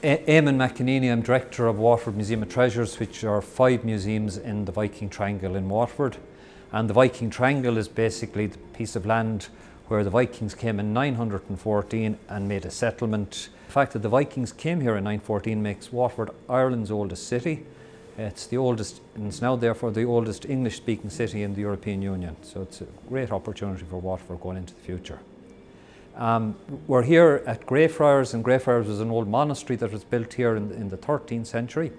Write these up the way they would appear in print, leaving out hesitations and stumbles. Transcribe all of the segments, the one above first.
Eamonn McEneaney. I'm Director of Waterford Museum of Treasures, which are 5 museums in the Viking Triangle in Waterford. And the Viking Triangle is basically the piece of land where the Vikings came in 914 and made a settlement. The fact that the Vikings came here in 914 makes Waterford Ireland's oldest city. It's the oldest, and it's now therefore the oldest English-speaking city in the European Union. So it's a great opportunity for Waterford going into the future. We're here at Greyfriars, and Greyfriars was an old monastery that was built here in the 13th century.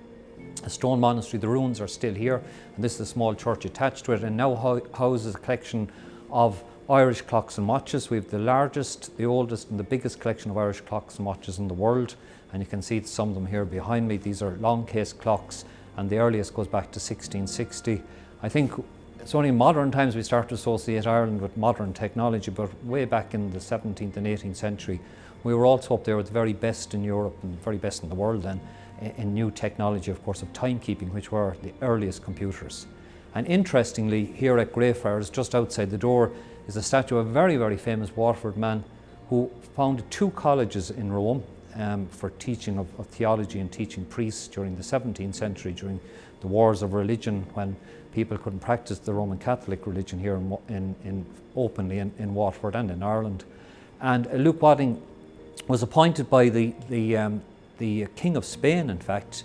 A stone monastery. The ruins are still here, and this is a small church attached to it, and now houses a collection of Irish clocks and watches. We have the largest, the oldest and the biggest collection of Irish clocks and watches in the world, and you can see some of them here behind me. These are long case clocks, and the earliest goes back to 1660. I think it's only in modern times we start to associate Ireland with modern technology, but way back in the 17th and 18th century, we were also up there with the very best in Europe and the very best in the world then in new technology, of course, of timekeeping, which were the earliest computers. And interestingly, here at Greyfriars, just outside the door, is a statue of a very, very famous Waterford man who founded 2 colleges in Rome for teaching of theology and teaching priests during the 17th century, during the wars of religion, when people couldn't practice the Roman Catholic religion here openly in Waterford and in Ireland. And Luke Wadding was appointed by the King of Spain, in fact,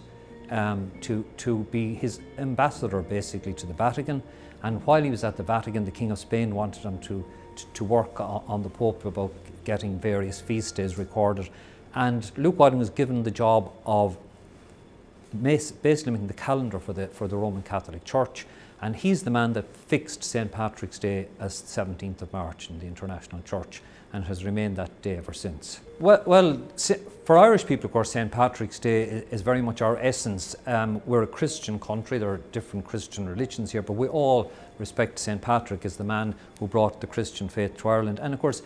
to be his ambassador basically to the Vatican. And while he was at the Vatican, the King of Spain wanted him to work on the Pope about getting various feast days recorded. And Luke Wadding was given the job of basically making the calendar for the Roman Catholic Church, and he's the man that fixed St. Patrick's Day as 17th of March in the International Church, and has remained that day ever since. Well, for Irish people, of course, St. Patrick's Day is very much our essence. We're a Christian country. There are different Christian religions here, but we all respect St. Patrick as the man who brought the Christian faith to Ireland. And of course,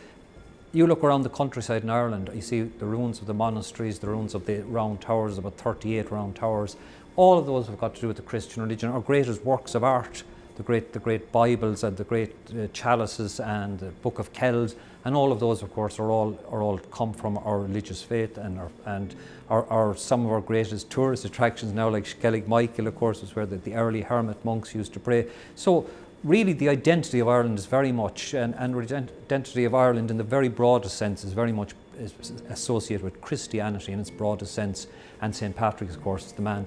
you look around the countryside in Ireland, you see the ruins of the monasteries, the ruins of the round towers, about 38 round towers. All of those have got to do with the Christian religion. Our greatest works of art, the great Bibles and the great chalices and the Book of Kells, and all of those, of course, are all come from our religious faith, and some of our greatest tourist attractions now, like Skellig Michael, of course, is where the early hermit monks used to pray. So really, the identity of Ireland is very much, and the identity of Ireland in the very broadest sense is very much associated with Christianity in its broadest sense, and St. Patrick, of course, is the man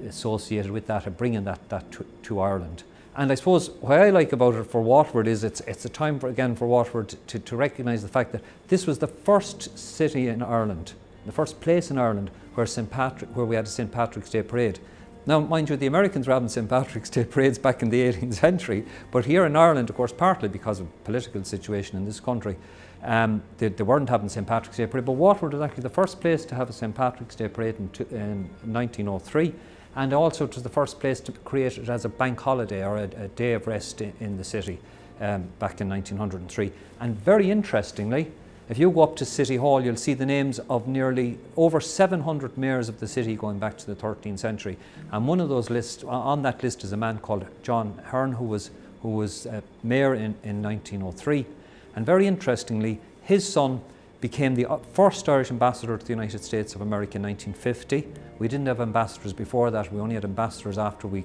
associated with that, and bringing that to Ireland. And I suppose what I like about it for Waterford is it's a time for Waterford to recognise the fact that this was the first city in Ireland, the first place in Ireland where we had a St. Patrick's Day parade. Now, mind you, the Americans were having St. Patrick's Day parades back in the 18th century, but here in Ireland, of course, partly because of the political situation in this country, they weren't having St. Patrick's Day parade, but Waterford was actually the first place to have a St. Patrick's Day parade in 1903, and also it was the first place to create it as a bank holiday or a day of rest in the city back in 1903. And very interestingly, if you go up to City Hall, you'll see the names of nearly over 700 mayors of the city going back to the 13th century. And one of those lists, on that list, is a man called John Hearn, who was mayor in 1903. And very interestingly, his son became the first Irish ambassador to the United States of America in 1950. We didn't have ambassadors before that. We only had ambassadors after we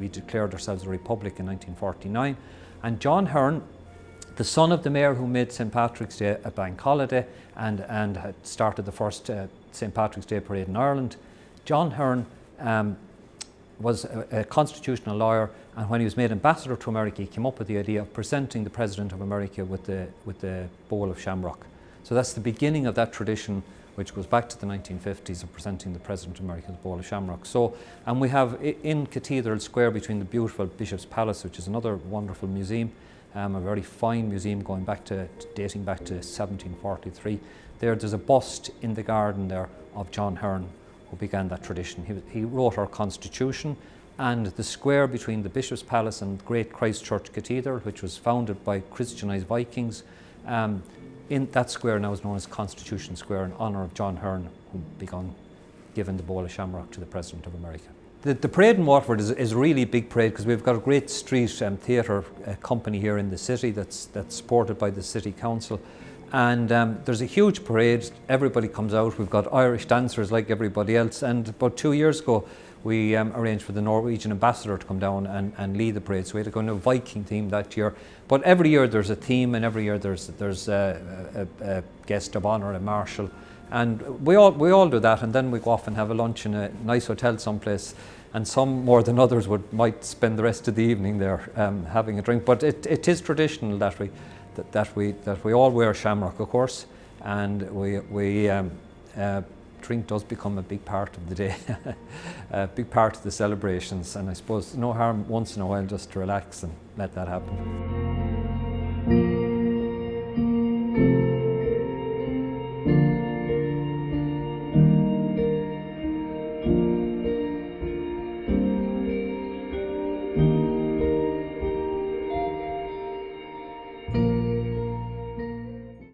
declared ourselves a republic in 1949. And John Hearn, the son of the mayor who made St. Patrick's Day a bank holiday and had started the first St. Patrick's Day parade in Ireland, John Hearn was a constitutional lawyer, and when he was made ambassador to America, he came up with the idea of presenting the President of America with the bowl of shamrock. So that's the beginning of that tradition, which goes back to the 1950s, of presenting the President of America with a bowl of shamrock. So, and we have in Cathedral Square, between the beautiful Bishop's Palace, which is another wonderful museum, a very fine museum dating back to 1743. There's a bust in the garden there of John Hearn, who began that tradition. He wrote our Constitution, and the square between the Bishop's Palace and Great Christ Church Cathedral, which was founded by Christianized Vikings, in that square now is known as Constitution Square in honour of John Hearn, who began giving the bowl of shamrock to the President of America. The parade in Waterford is a really big parade, because we've got a great street theatre company here in the city that's supported by the City Council. And there's a huge parade, everybody comes out, we've got Irish dancers like everybody else, and about 2 years ago we arranged for the Norwegian ambassador to come down and lead the parade, so we had to go into a Viking theme that year. But every year there's a theme, and every year there's a guest of honour, a marshal, and we all do that, and then we go off and have a lunch in a nice hotel someplace, and some more than others might spend the rest of the evening there having a drink. But it is traditional that we all wear shamrock, of course, and drink does become a big part of the day, a big part of the celebrations, and I suppose no harm once in a while just to relax and let that happen.